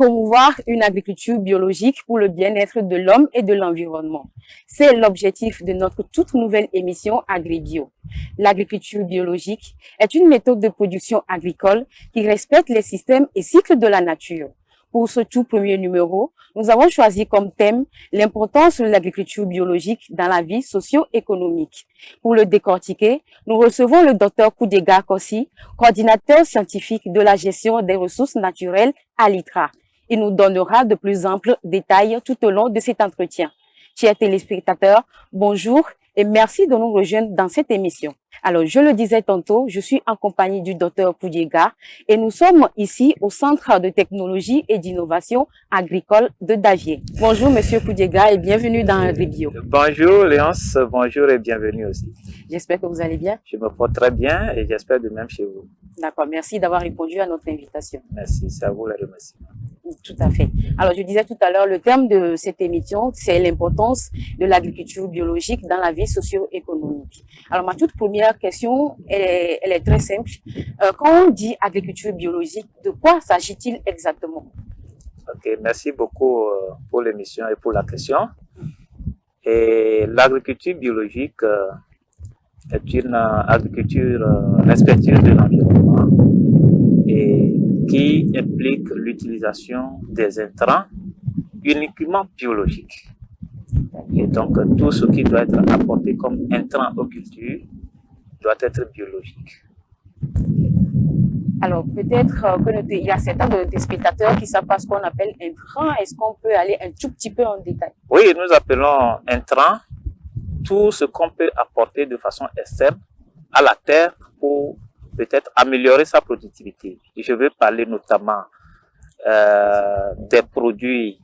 promouvoir une agriculture biologique pour le bien-être de l'homme et de l'environnement. C'est l'objectif de notre toute nouvelle émission AgriBio. L'agriculture biologique est une méthode de production agricole qui respecte les systèmes et cycles de la nature. Pour ce tout premier numéro, nous avons choisi comme thème l'importance de l'agriculture biologique dans la vie socio-économique. Pour le décortiquer, nous recevons le Dr Kudega Kossi, coordinateur scientifique de la gestion des ressources naturelles à l'ITRA. Il nous donnera de plus amples détails tout au long de cet entretien. Chers téléspectateurs, bonjour et merci de nous rejoindre dans cette émission. Alors, je le disais tantôt, je suis en compagnie du Dr Kudega et nous sommes ici au Centre de technologie et d'innovation agricole de Davier. Bonjour Monsieur Kudega et bienvenue dans AgriBio. Bonjour Léonce, bonjour et bienvenue aussi. J'espère que vous allez bien. Je me porte très bien et j'espère de même chez vous. D'accord, merci d'avoir répondu à notre invitation. Merci, c'est à vous les remerciements. Tout à fait. Alors, je disais tout à l'heure, le terme de cette émission, c'est l'importance de l'agriculture biologique dans la vie socio-économique. Alors, ma toute première question, elle est très simple. Quand on dit agriculture biologique, de quoi s'agit-il exactement? Ok, merci beaucoup pour l'émission et pour la question. Et l'agriculture biologique est une agriculture respectueuse de l'environnement et qui implique l'utilisation des intrants uniquement biologiques. Et donc, tout ce qui doit être apporté comme intrant aux cultures doit être biologique. Alors, peut-être qu'il y a certains de spectateurs qui savent pas ce qu'on appelle intrant. Est-ce qu'on peut aller un tout petit peu en détail? Oui, nous appelons intrant tout ce qu'on peut apporter de façon externe à la terre pour peut-être améliorer sa productivité. Et je vais parler notamment des produits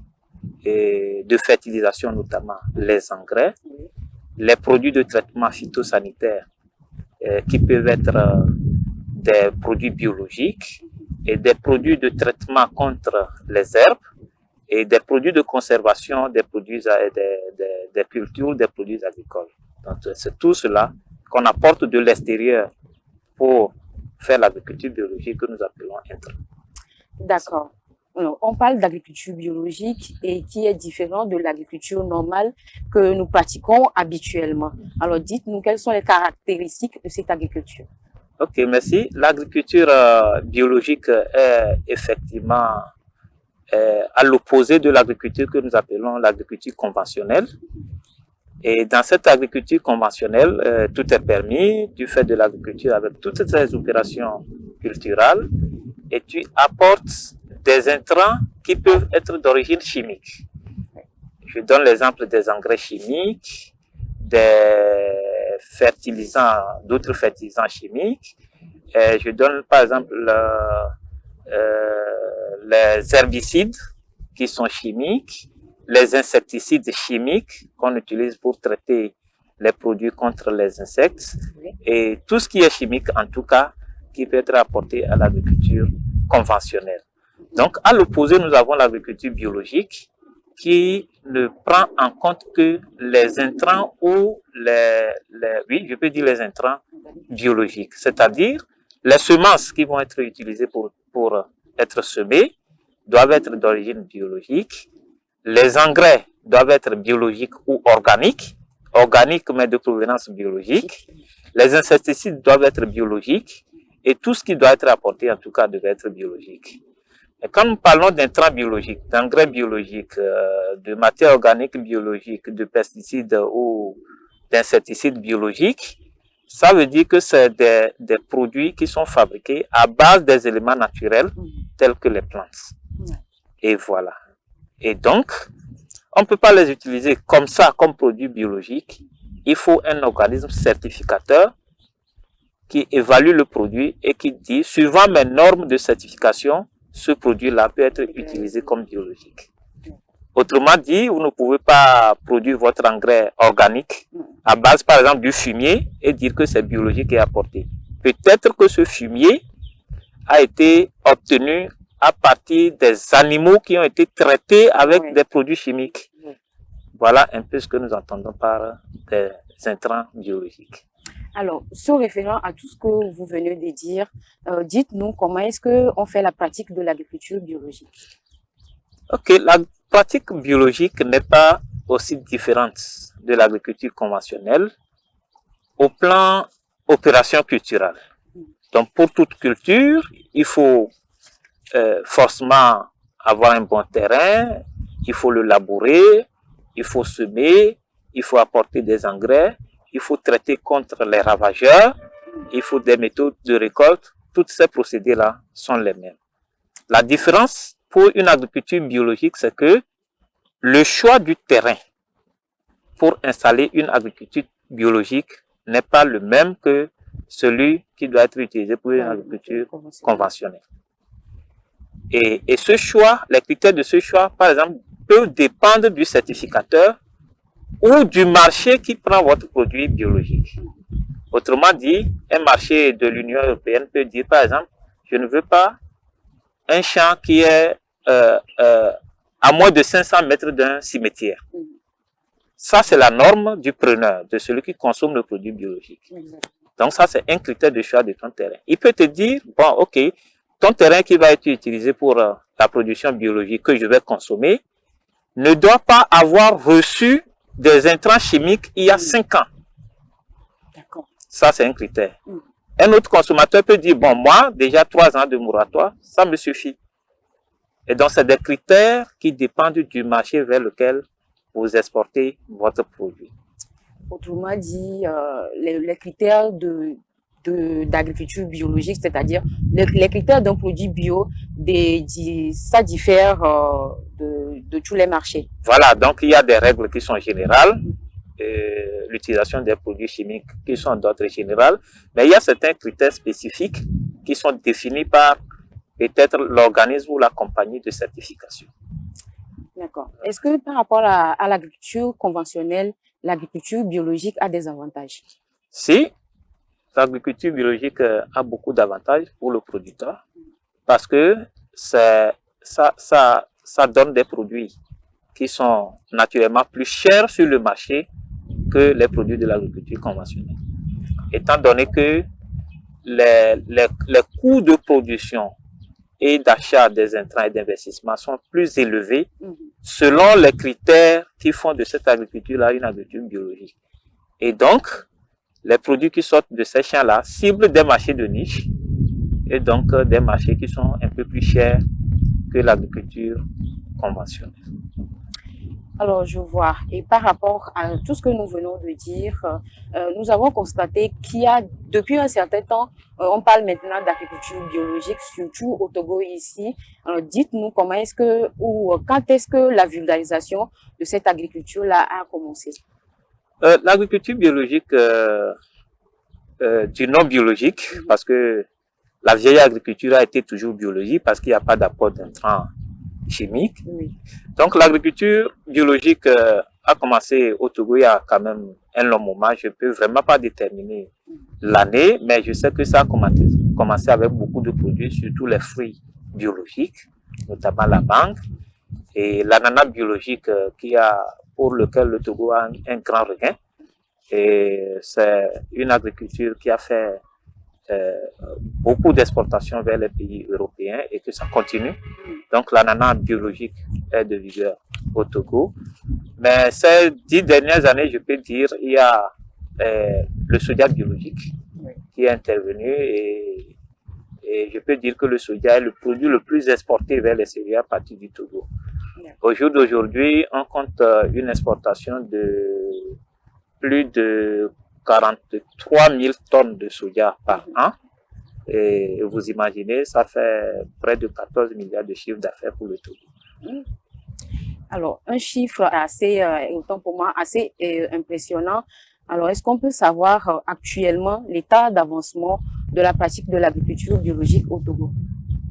de fertilisation, notamment les engrais, les produits de traitement phytosanitaire qui peuvent être des produits biologiques et des produits de traitement contre les herbes et des produits de conservation des produits des cultures, des produits agricoles. Donc c'est tout cela qu'on apporte de l'extérieur pour faire l'agriculture biologique que nous appelons intrant. D'accord. On parle d'agriculture biologique et qui est différent de l'agriculture normale que nous pratiquons habituellement. Alors dites-nous quelles sont les caractéristiques de cette agriculture. Ok, merci. L'agriculture biologique est effectivement à l'opposé de l'agriculture que nous appelons l'agriculture conventionnelle. Et dans cette agriculture conventionnelle, tout est permis du fait de l'agriculture avec toutes ces opérations culturelles et tu apportes des intrants qui peuvent être d'origine chimique. Je donne l'exemple des engrais chimiques, des fertilisants, d'autres fertilisants chimiques. Et je donne par exemple les herbicides qui sont chimiques, les insecticides chimiques qu'on utilise pour traiter les produits contre les insectes et tout ce qui est chimique en tout cas qui peut être apporté à l'agriculture conventionnelle. Donc à l'opposé nous avons l'agriculture biologique qui ne prend en compte que les intrants ou oui je peux dire les intrants biologiques, c'est-à-dire les semences qui vont être utilisées pour être semées doivent être d'origine biologique. Les engrais doivent être biologiques ou organiques mais de provenance biologique. Les insecticides doivent être biologiques et tout ce qui doit être apporté en tout cas devait être biologique. Et quand nous parlons d'intrants biologiques, d'engrais biologiques, de matières organiques biologiques, de pesticides ou d'insecticides biologiques, ça veut dire que c'est des produits qui sont fabriqués à base des éléments naturels tels que les plantes. Et voilà. Et donc, on ne peut pas les utiliser comme ça, comme produits biologiques. Il faut un organisme certificateur qui évalue le produit et qui dit, suivant mes normes de certification, ce produit-là peut être utilisé comme biologique. Autrement dit, vous ne pouvez pas produire votre engrais organique à base, par exemple, du fumier et dire que c'est biologique et apporté. Peut-être que ce fumier a été obtenu à partir des animaux qui ont été traités avec des produits chimiques. Voilà un peu ce que nous entendons par des intrants biologiques. Alors, se référant à tout ce que vous venez de dire, dites-nous comment est-ce qu'on fait la pratique de l'agriculture biologique? Ok, la pratique biologique n'est pas aussi différente de l'agriculture conventionnelle au plan opération culturelle. Donc, pour toute culture, il faut forcément avoir un bon terrain, il faut le labourer, il faut semer, il faut apporter des engrais, il faut traiter contre les ravageurs, il faut des méthodes de récolte. Toutes ces procédés-là sont les mêmes. La différence pour une agriculture biologique, c'est que le choix du terrain pour installer une agriculture biologique n'est pas le même que celui qui doit être utilisé pour une agriculture conventionnelle. Et ce choix, les critères de ce choix, par exemple, peuvent dépendre du certificateur ou du marché qui prend votre produit biologique. Autrement dit, un marché de l'Union européenne peut dire, par exemple, je ne veux pas un champ qui est à moins de 500 mètres d'un cimetière. Ça, c'est la norme du preneur, de celui qui consomme le produit biologique. Donc ça, c'est un critère de choix de ton terrain. Il peut te dire, bon, ok, ton terrain qui va être utilisé pour la production biologique que je vais consommer ne doit pas avoir reçu des intrants chimiques il y a 5 ans. Ça, c'est un critère. Un autre consommateur peut dire, bon, moi, déjà 3 ans de moratoire, ça me suffit. Et donc, c'est des critères qui dépendent du marché vers lequel vous exportez votre produit. Autrement dit, les critères d'agriculture biologique, c'est-à-dire les critères d'un produit bio, ça diffère de tous les marchés. Voilà, donc il y a des règles qui sont générales, l'utilisation des produits chimiques qui sont d'autres générales, mais il y a certains critères spécifiques qui sont définis par peut-être l'organisme ou la compagnie de certification. D'accord. Est-ce que par rapport à l'agriculture conventionnelle, l'agriculture biologique a des avantages? Si, l'agriculture biologique a beaucoup d'avantages pour le producteur parce que ça donne des produits qui sont naturellement plus chers sur le marché que les produits de l'agriculture conventionnelle. Étant donné que les coûts de production et d'achat des intrants et d'investissement sont plus élevés selon les critères qui font de cette agriculture-là une agriculture biologique. Et donc, les produits qui sortent de ces champs-là ciblent des marchés de niche et donc des marchés qui sont un peu plus chers que l'agriculture conventionnelle. Alors, je vois. Et par rapport à tout ce que nous venons de dire, nous avons constaté qu'il y a, depuis un certain temps, on parle maintenant d'agriculture biologique, surtout au Togo ici. Alors, dites-nous comment est-ce que, ou quand est-ce que la vulgarisation de cette agriculture-là a commencé? L'agriculture biologique, du non biologique, parce que la vieille agriculture a été toujours biologique, parce qu'il n'y a pas d'apport d'intrants chimiques. Oui. Donc l'agriculture biologique a commencé au Togo il y a quand même un long moment. Je ne peux vraiment pas déterminer l'année, mais je sais que ça a commencé avec beaucoup de produits, surtout les fruits biologiques, notamment la mangue et l'ananas biologique pour lequel le Togo a un grand regain. Et c'est une agriculture qui a fait beaucoup d'exportations vers les pays européens et que ça continue. Donc l'ananas biologique est de vigueur au Togo. Mais ces 10 dernières années, je peux dire, il y a le soja biologique qui est intervenu et je peux dire que le soja est le produit le plus exporté vers les céréales à partir du Togo. Au jour d'aujourd'hui, on compte une exportation de plus de 43 000 tonnes de soja par an. Et vous imaginez, ça fait près de 14 milliards de chiffre d'affaires pour le Togo. Alors, un chiffre assez, autant pour moi, assez impressionnant. Alors, est-ce qu'on peut savoir actuellement l'état d'avancement de la pratique de l'agriculture biologique au Togo?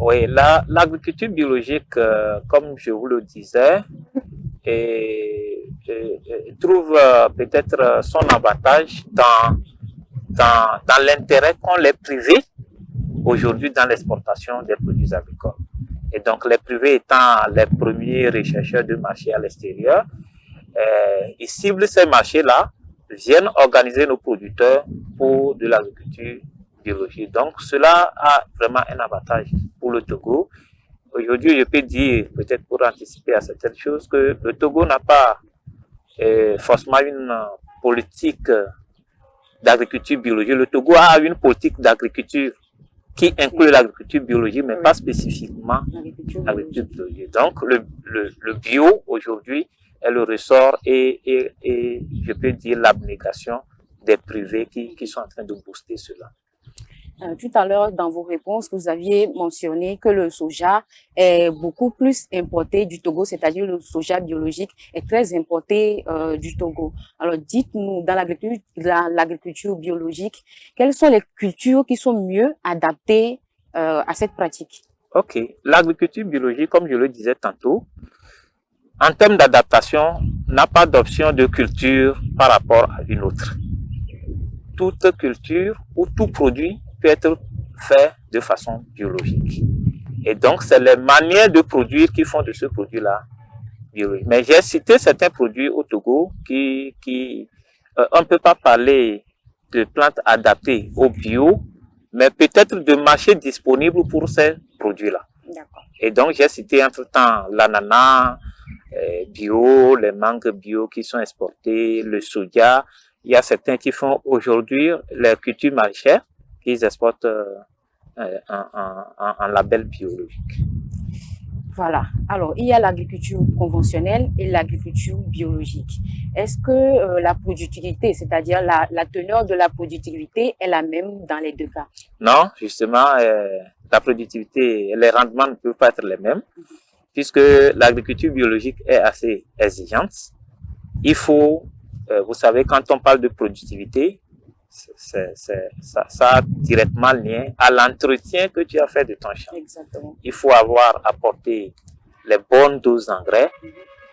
Oui, l'agriculture biologique, comme je vous le disais, trouve peut-être son avantage dans l'intérêt qu'ont les privés aujourd'hui dans l'exportation des produits agricoles. Et donc les privés étant les premiers rechercheurs de marchés à l'extérieur, ils ciblent ces marchés-là, viennent organiser nos producteurs pour de l'agriculture biologique. Donc cela a vraiment un avantage pour le Togo. aujourd'hui, je peux dire, peut-être pour anticiper à certaines choses, que le Togo n'a pas forcément une politique d'agriculture biologique. Le Togo a une politique d'agriculture qui inclut l'agriculture biologique, mais pas spécifiquement l'agriculture biologique. Donc, le bio, aujourd'hui, est le ressort et je peux dire l'abnégation des privés qui sont en train de booster cela. Tout à l'heure, dans vos réponses, vous aviez mentionné que le soja est beaucoup plus importé du Togo, c'est-à-dire le soja biologique est très importé du Togo. Alors, dites-nous, dans l'agriculture biologique, quelles sont les cultures qui sont mieux adaptées à cette pratique? Ok, l'agriculture biologique, comme je le disais tantôt, en termes d'adaptation, n'a pas d'option de culture par rapport à une autre. Toute culture ou tout produit peut être fait de façon biologique. Et donc, c'est les manières de produire qui font de ce produit-là biologique. Mais j'ai cité certains produits au Togo on ne peut pas parler de plantes adaptées au bio, mais peut-être de marchés disponibles pour ces produits-là. Et donc, j'ai cité entre-temps l'ananas bio, les mangues bio qui sont exportées, le soja. Il y a certains qui font aujourd'hui les cultures maraîchères qu'ils exportent en label biologique. Voilà. Alors, il y a l'agriculture conventionnelle et l'agriculture biologique. Est-ce que la productivité, c'est-à-dire la teneur de la productivité est la même dans les deux cas? Non, justement, la productivité, les rendements ne peuvent pas être les mêmes, puisque l'agriculture biologique est assez exigeante. Il faut, vous savez, quand on parle de productivité, ça a directement lien à l'entretien que tu as fait de ton champ. Exactement. Il faut avoir apporté les bonnes doses d'engrais.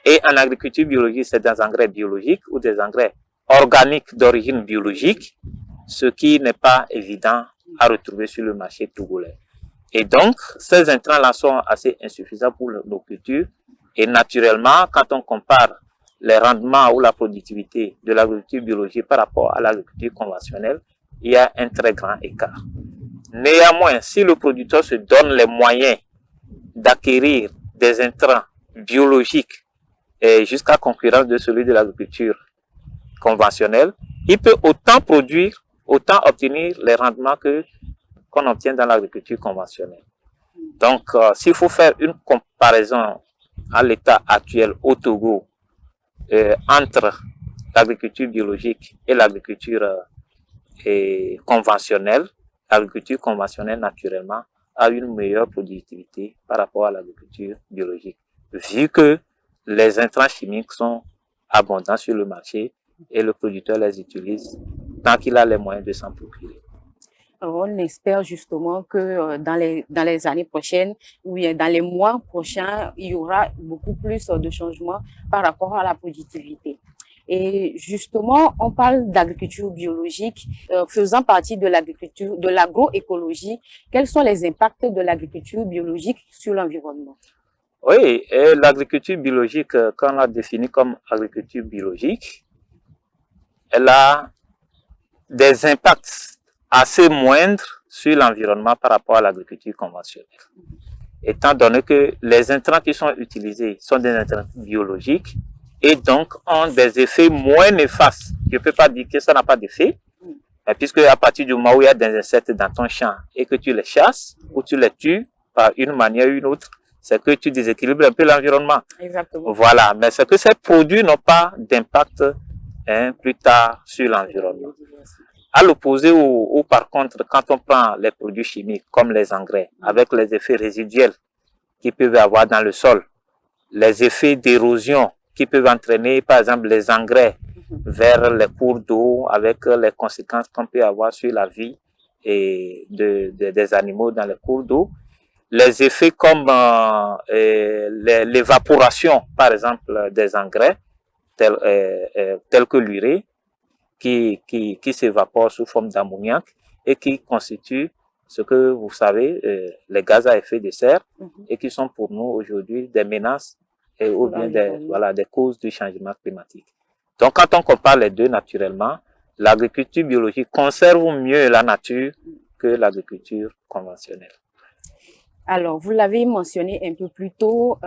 Et en agriculture biologique, c'est des engrais biologiques ou des engrais organiques d'origine biologique, ce qui n'est pas évident à retrouver sur le marché togolais. Et donc, ces intrants-là sont assez insuffisants pour nos cultures. Et naturellement, quand on compare les rendements ou la productivité de l'agriculture biologique par rapport à l'agriculture conventionnelle, il y a un très grand écart. Néanmoins, si le producteur se donne les moyens d'acquérir des intrants biologiques jusqu'à concurrence de celui de l'agriculture conventionnelle, il peut autant produire, autant obtenir les rendements qu'on obtient dans l'agriculture conventionnelle. Donc, s'il faut faire une comparaison à l'état actuel au Togo, entre l'agriculture biologique et l'agriculture conventionnelle, l'agriculture conventionnelle naturellement a une meilleure productivité par rapport à l'agriculture biologique, vu que les intrants chimiques sont abondants sur le marché et le producteur les utilise tant qu'il a les moyens de s'en procurer. On espère justement que dans les années prochaines ou dans les mois prochains, il y aura beaucoup plus de changements par rapport à la productivité. Et justement, on parle d'agriculture biologique, faisant partie de l'agriculture, de l'agroécologie. Quels sont les impacts de l'agriculture biologique sur l'environnement? Oui, l'agriculture biologique, quand on l'a définie comme agriculture biologique, elle a des impacts assez moindres sur l'environnement par rapport à l'agriculture conventionnelle. Étant donné que les intrants qui sont utilisés sont des intrants biologiques et donc ont des effets moins néfastes. Je ne peux pas dire que ça n'a pas d'effet, puisque à partir du moment où il y a des insectes dans ton champ et que tu les chasses ou tu les tues par une manière ou une autre, c'est que tu déséquilibres un peu l'environnement. Exactement. Voilà, mais c'est que ces produits n'ont pas d'impact plus tard sur l'environnement. À l'opposé ou par contre, quand on prend les produits chimiques comme les engrais, avec les effets résiduels qu'ils peuvent avoir dans le sol, les effets d'érosion qui peuvent entraîner par exemple les engrais vers les cours d'eau avec les conséquences qu'on peut avoir sur la vie des animaux dans les cours d'eau, les effets comme l'évaporation par exemple des engrais tels que l'urée, qui s'évapore sous forme d'ammoniac et qui constitue ce que vous savez, les gaz à effet de serre et qui sont pour nous aujourd'hui des menaces ou bien des causes du changement climatique. Donc quand on compare les deux naturellement, l'agriculture biologique conserve mieux la nature que l'agriculture conventionnelle. Alors, vous l'avez mentionné un peu plus tôt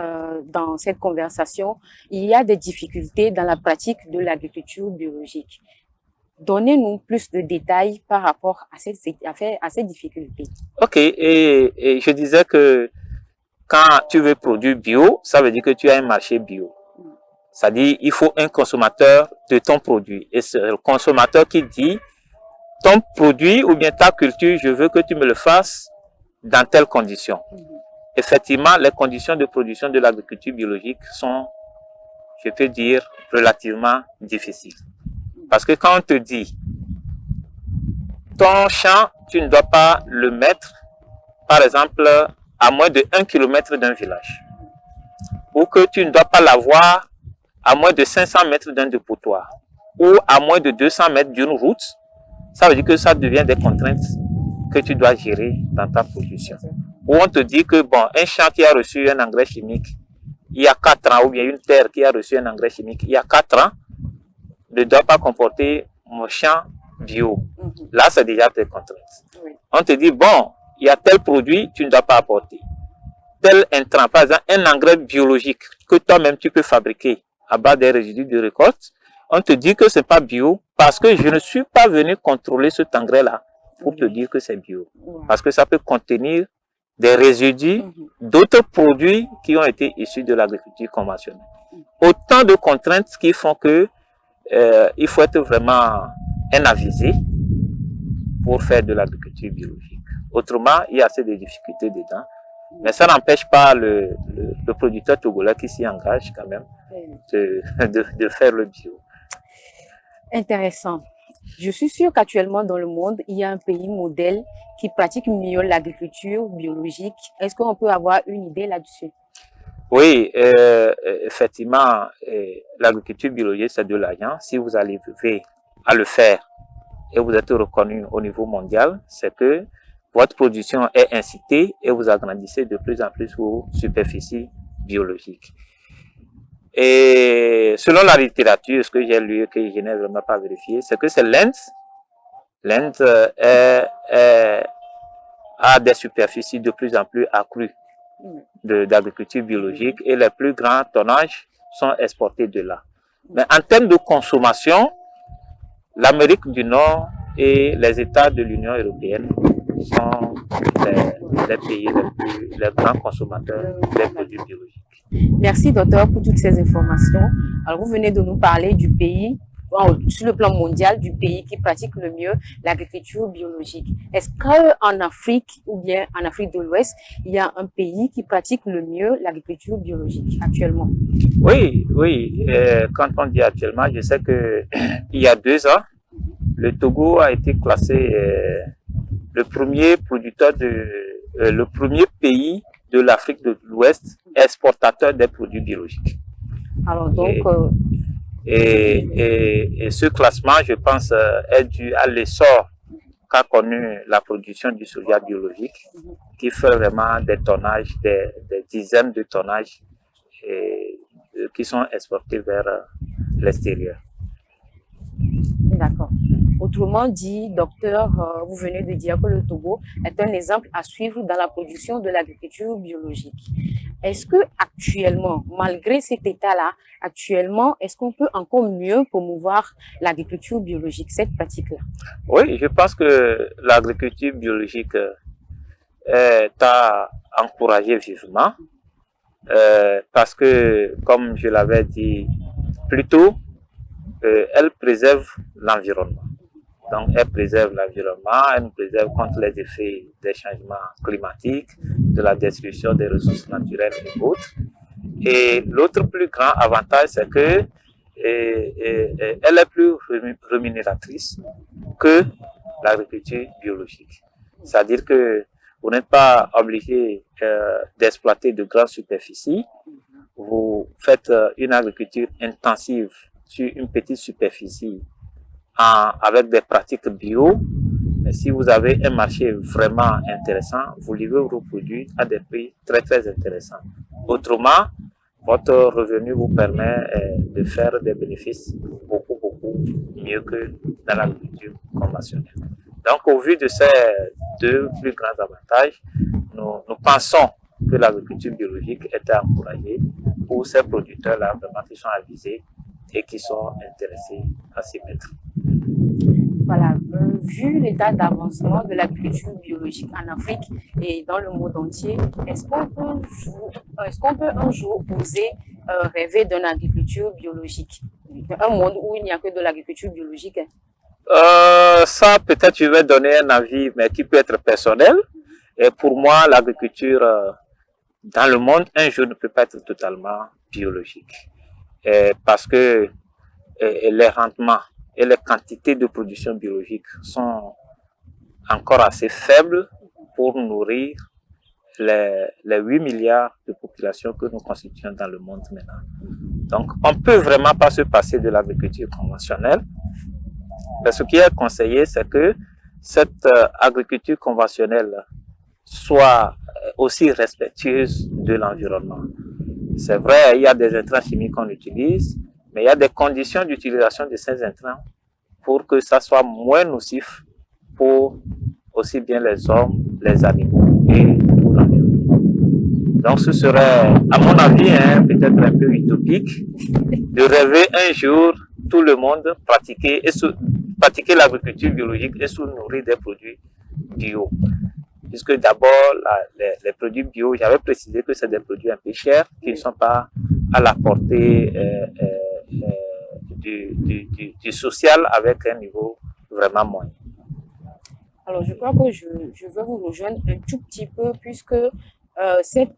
dans cette conversation, il y a des difficultés dans la pratique de l'agriculture biologique. Donnez-nous plus de détails par rapport à ces difficultés. Ok, et je disais que quand tu veux produire bio, ça veut dire que tu as un marché bio. C'est-à-dire il faut un consommateur de ton produit. Et c'est le consommateur qui dit, ton produit ou bien ta culture, je veux que tu me le fasses dans telles conditions. Effectivement, les conditions de production de l'agriculture biologique sont, je peux dire, relativement difficiles. Parce que quand on te dit, ton champ, tu ne dois pas le mettre, par exemple, à moins de 1 km d'un village. Ou que tu ne dois pas l'avoir à moins de 500 mètres d'un dépotoir. Ou à moins de 200 mètres d'une route. Ça veut dire que ça devient des contraintes que tu dois gérer dans ta production. Ou on te dit que, bon, un champ qui a reçu un engrais chimique il y a 4 ans, ou bien une terre qui a reçu un engrais chimique il y a 4 ans, ne doit pas comporter mon champ bio. Là, c'est déjà des contraintes. On te dit, bon, il y a tel produit, tu ne dois pas apporter. Tel intrant, par exemple, un engrais biologique que toi-même tu peux fabriquer à base des résidus de récolte, on te dit que ce n'est pas bio parce que je ne suis pas venu contrôler cet engrais-là pour te dire que c'est bio. Parce que ça peut contenir des résidus d'autres produits qui ont été issus de l'agriculture conventionnelle. Autant de contraintes qui font que il faut être vraiment un avisé pour faire de l'agriculture biologique. Autrement, il y a assez de difficultés dedans. Mais ça n'empêche pas le producteur togolais qui s'y engage quand même de faire le bio. Intéressant. Je suis sûre qu'actuellement dans le monde, il y a un pays modèle qui pratique mieux l'agriculture biologique. Est-ce qu'on peut avoir une idée là-dessus? Oui, effectivement, l'agriculture biologique, c'est de l'argent. Si vous arrivez à le faire et vous êtes reconnu au niveau mondial, c'est que votre production est incitée et vous agrandissez de plus en plus vos superficies biologiques. Et selon la littérature, ce que j'ai lu et que je n'ai vraiment pas vérifié, c'est que c'est l'Inde. L'Inde a des superficies de plus en plus accrues d'agriculture biologique et les plus grands tonnages sont exportés de là. Mais en termes de consommation, l'Amérique du Nord et les États de l'Union européenne sont les pays les grands consommateurs des produits biologiques. Merci, docteur, pour toutes ces informations. Alors, vous venez de nous parler du pays, sur le plan mondial, du pays qui pratique le mieux l'agriculture biologique. Est-ce qu'en Afrique ou bien en Afrique de l'Ouest, il y a un pays qui pratique le mieux l'agriculture biologique actuellement? Oui, oui. Quand on dit actuellement, je sais que il y a 2 ans, le Togo a été classé le premier producteur le premier pays de l'Afrique de l'Ouest exportateur des produits biologiques. Alors donc, et ce classement, je pense, est dû à l'essor qu'a connu la production du soja biologique, qui fait vraiment des tonnages, des dizaines de tonnages qui sont exportés vers l'extérieur. D'accord. Autrement dit, docteur, vous venez de dire que le Togo est un exemple à suivre dans la production de l'agriculture biologique. Est-ce que actuellement, malgré cet état-là, actuellement, est-ce qu'on peut encore mieux promouvoir l'agriculture biologique, cette pratique-là? Oui, je pense que l'agriculture biologique est à encourager vivement parce que, comme je l'avais dit plus tôt, elle préserve l'environnement. Donc, elle préserve l'environnement, elle nous préserve contre les effets des changements climatiques, de la destruction des ressources naturelles et autres. Et l'autre plus grand avantage, c'est que elle est plus rémunératrice que l'agriculture biologique. C'est-à-dire que vous n'êtes pas obligé d'exploiter de grandes superficies. Vous faites une agriculture intensive sur une petite superficie avec des pratiques bio. Mais si vous avez un marché vraiment intéressant, vous livrez vos produits à des prix très très intéressants. Autrement, votre revenu vous permet de faire des bénéfices beaucoup mieux que dans l'agriculture conventionnelle. Donc, au vu de ces 2 plus grands avantages, nous pensons que l'agriculture biologique était encouragée pour ces producteurs-là vraiment qui sont avisés et qui sont intéressés à s'y mettre. Voilà, vu l'état d'avancement de l'agriculture biologique en Afrique et dans le monde entier, est-ce qu'on peut un jour oser rêver d'une agriculture biologique? Un monde où il n'y a que de l'agriculture biologique? Ça, peut-être je vais donner un avis, mais qui peut être personnel. Et pour moi, l'agriculture dans le monde, un jour ne peut pas être totalement biologique. Parce que les rendements et les quantités de production biologique sont encore assez faibles pour nourrir les 8 milliards de populations que nous constituons dans le monde maintenant. Donc, on ne peut vraiment pas se passer de l'agriculture conventionnelle. Mais ce qui est conseillé, c'est que cette agriculture conventionnelle soit aussi respectueuse de l'environnement. C'est vrai, il y a des intrants chimiques qu'on utilise, mais il y a des conditions d'utilisation de ces intrants pour que ça soit moins nocif pour aussi bien les hommes, les animaux et pour l'environnement. Donc ce serait, à mon avis, peut-être un peu utopique de rêver un jour tout le monde pratiquer l'agriculture biologique et se nourrir des produits bio. Puisque d'abord, les produits bio, j'avais précisé que c'est des produits un peu chers, qui ne sont pas à la portée du social avec un niveau vraiment moyen. Alors, je crois que je veux vous rejoindre un tout petit peu puisque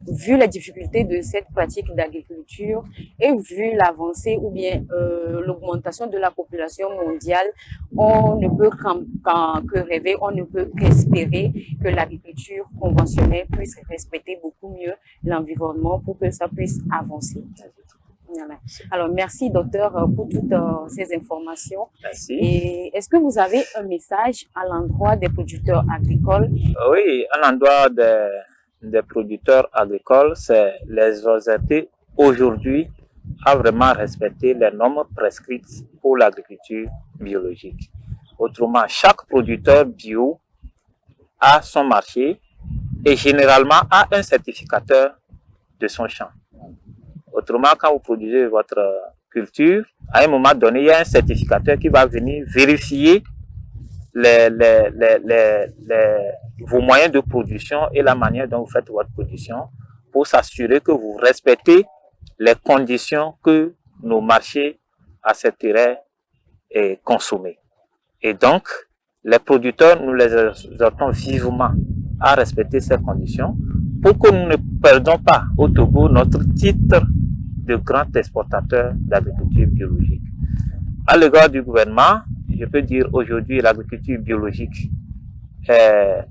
vu la difficulté de cette pratique d'agriculture et vu l'avancée ou bien l'augmentation de la population mondiale, on ne peut que rêver, on ne peut qu'espérer que l'agriculture conventionnelle puisse respecter beaucoup mieux l'environnement pour que ça puisse avancer. Voilà. Alors, merci, docteur, pour toutes ces informations. Merci. Et est-ce que vous avez un message à l'endroit des producteurs agricoles? Oui, à l'endroit des producteurs agricoles, c'est les exhorter aujourd'hui à vraiment respecter les normes prescrites pour l'agriculture biologique. Autrement, chaque producteur bio a son marché et généralement a un certificateur de son champ. Autrement, quand vous produisez votre culture, à un moment donné, il y a un certificateur qui va venir vérifier vos moyens de production et la manière dont vous faites votre production pour s'assurer que vous respectez les conditions que nos marchés accepteraient et consommer. Et donc, les producteurs, nous les exhortons vivement à respecter ces conditions pour que nous ne perdons pas au Togo notre titre de grand exportateur d'agriculture biologique. À l'égard du gouvernement, je peux dire aujourd'hui l'agriculture biologique est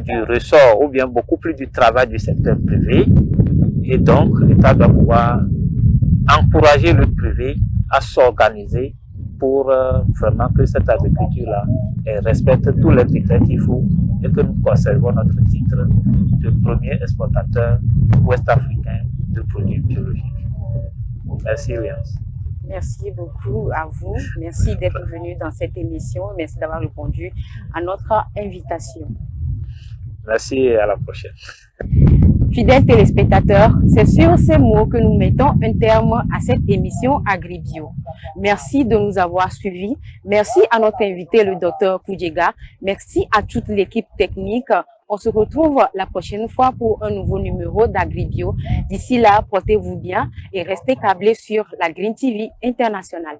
du ressort ou bien beaucoup plus du travail du secteur privé et donc l'État doit pouvoir encourager le privé à s'organiser pour vraiment que cette agriculture-là respecte tous les critères qu'il faut et que nous conservons notre titre de premier exportateur ouest-africain de produits biologiques. Merci, Léance. Merci beaucoup à vous. Merci d'être venu dans cette émission. Merci d'avoir répondu à notre invitation. Merci et à la prochaine. Fidèles téléspectateurs, c'est sur ces mots que nous mettons un terme à cette émission Agribio. Merci de nous avoir suivis. Merci à notre invité, le docteur Koudjega. Merci à toute l'équipe technique. On se retrouve la prochaine fois pour un nouveau numéro d'Agribio. D'ici là, portez-vous bien et restez câblés sur la Green TV Internationale.